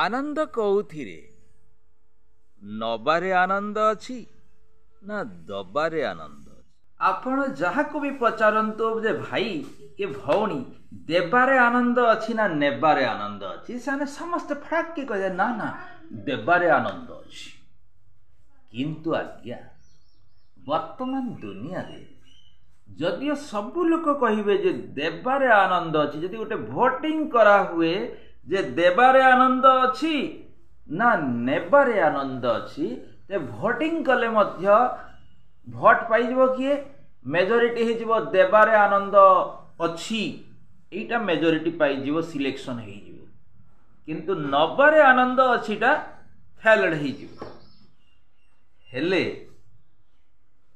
आनंद कौथिरे नबारे आनंद अछि ना दबारे आनंद अछि। आपण जहाको भी पचारंतो जे भाई के भौणी देबारे आनंद अछि ना नेबारे आनंद अछि से समस्त फराक के कहे ना ना देबारे आनंद अछि। किंतु आज्ञा वर्तमान दुनिया रे जदियो सबु लोक कहिबे जे देबारे आनंद अछि, जदि गोटे भोटिंग करा हुए जे देबारे आनंद अछि ना नेबारे आनंद अछि, ते भोटिंग कले मध्य भोट पाइजिबो किए मेजोरिटी हिजिबो देबारे आनंद अछि, एटा मेजोरिटी पाइजिबो सिलेक्शन हिजिबो, किंतु नबारे आनंद अछिटा फेल्ड हिजिबो। हेले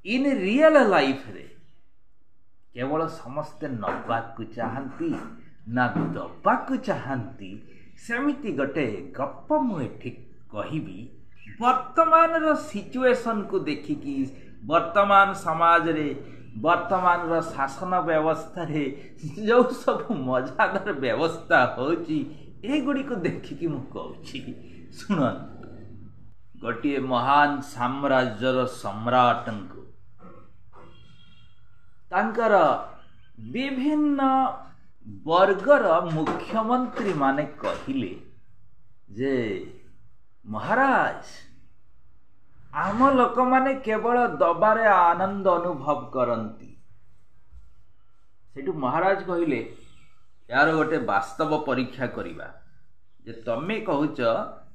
इन रियल लाइफ रे केवल समस्ते नबाकु चाहती ना दबाकु चाहती, सेमिति गोटे गप मु एठी कहिबी। वर्तमान रो सिचुएशन को देखिकी वर्तमान समाज रे वर्तमान रो शासन व्यवस्था रे जो सब मजादार व्यवस्था होची ए गुडी को देखिकी मु कहूची सुनन। गोटे महान साम्राज्यर सम्राट को तांकर विभिन्न वर्गर मुख्यमंत्री माने कहिले जे महाराज आम लोक माने केवल दबारे आनंद अनुभव करती। सेठू महाराज कहिले यार गोटे वास्तव परीक्षा करिबा जे तमे कहूच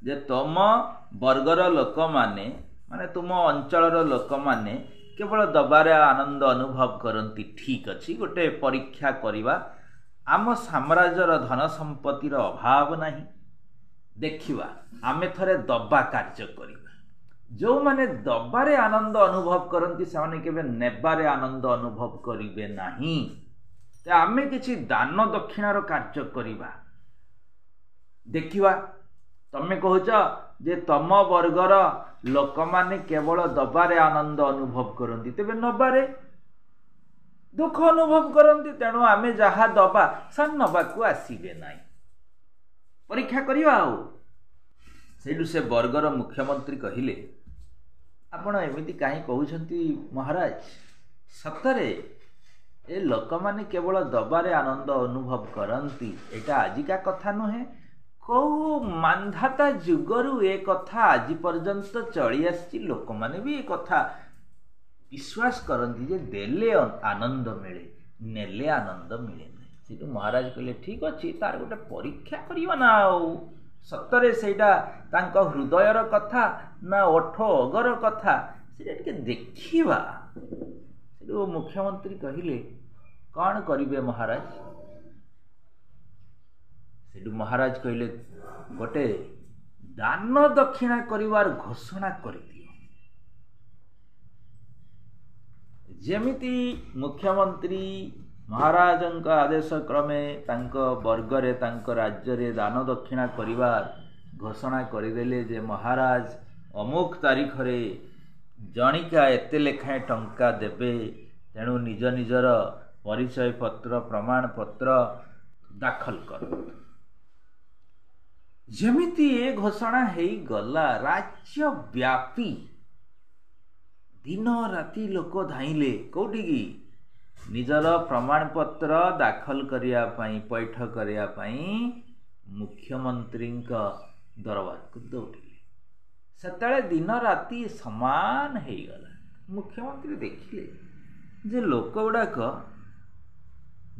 जे तम वर्गर लोक माने माने तुम अंचलर लोक माने केवल दबारे आनंद अनुभव करती, ठीक अछि गोटे परीक्षा करिबा। आम साम्राज्यर धन संपत्तिर अभाव नहीं, देखिबा आमे थरे दबा कार्य करिबा। जो माने दबारे आनंद अनुभव करती से माने केबे नेबारे आनंद अनुभव करिवे नहीं, ते आमे किछि दान दक्षिणार कार्य करिबा। देखिबा तमे कहूच जे तम वर्गर लोक माने केवल दबारे आनंद अनुभव करती, तेबे नबारे दुख अनुभव करती, तेणु आमे जहा दबा सान नबाकू आसीबे नाही, परीक्षा करिबा। आउ सेठू से वर्गर मुख्यमंत्री कहिले आपण एमिति काहे कहउछंती महाराज, सतरे ए लोक माने केवल दबारे आनंद अनुभव करती एटा आजिका कथा नुहे, को मानधाता जुगरु ए कथा आज पर्यंत चली आसी। लोक माने भी ए कथा विश्वास करती जे देले आनंद मिले नेले आनंद मिले नहीं। सेठू महाराज कहले ठीक अछि तार गोटे परीक्षा करियो ना। आउ सतरे सेटा तांको हृदयर कथा ना ओठ अगर कथा सेटा के देखिबा। सेठू मुख्यमंत्री कहिले कौन करिवे महाराज? सेठू महाराज कहले गोटे दान दक्षिणा करिवार घोषणा करिदियो। जेमिति मुख्यमंत्री महाराजंक आदेश क्रमे तांको वर्गरे तांको राज्य रे दान दक्षिणा करिवार घोषणा करिदेले जे महाराज अमुक तारीख रे जणिका एते लेखाएं टंका देबे, तेणु निज निजर परिचय पत्र प्रमाण पत्र दाखल कर। जेमिति ए घोषणा हेई गला राज्य व्यापी दिन राति लोक धाइले कोठी की निजर प्रमाण पत्र दाखल करिया पई पैठ करिया पई मुख्यमंत्री दरबार को दौड़िले। सेतले दिन राति समान हेई गला। मुख्यमंत्री देखिले जे लोक गुड़ाक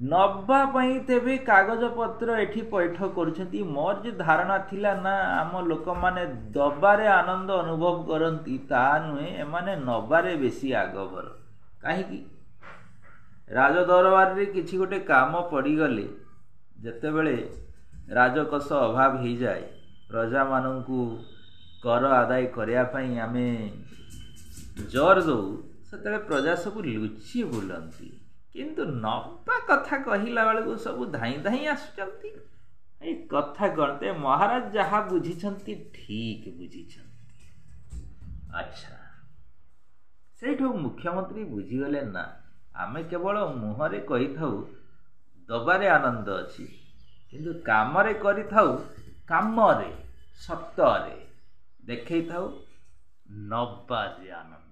नबा पई तेबे कागज पत्र एठी पैठ करुछंती। मोर जे धारणा थिला ना आम लोक माने दबारे आनंद अनुभव करंती, ता नुहे एमाने नबारे बेसी आगभर। काहे की राज दरबार रे किछि गोटे काम पड़ी गले जेतेबेले राजकोष अभाव हो जाए, प्रजा मानंकु कर आदाय करिया पई आमे जोर दो, सेतेबेले प्रजा सब लुचि बुलंती, किंतु नबा कथा कहिला बेलू सब धाई धाई आसुचंती। ए कथा करते महाराज जहा बुझिछंती ठीक बुझिछंती। अच्छा सेठू मुख्यमंत्री बुझीगले ना आमे केवल मुहरे कही थाउ दबारे आनंद अछि, किंतु कामरे करी थाउ कामरे ସତରେ ଦେଖେଇଥାଉ ନବାରେ ଆନନ୍ଦ।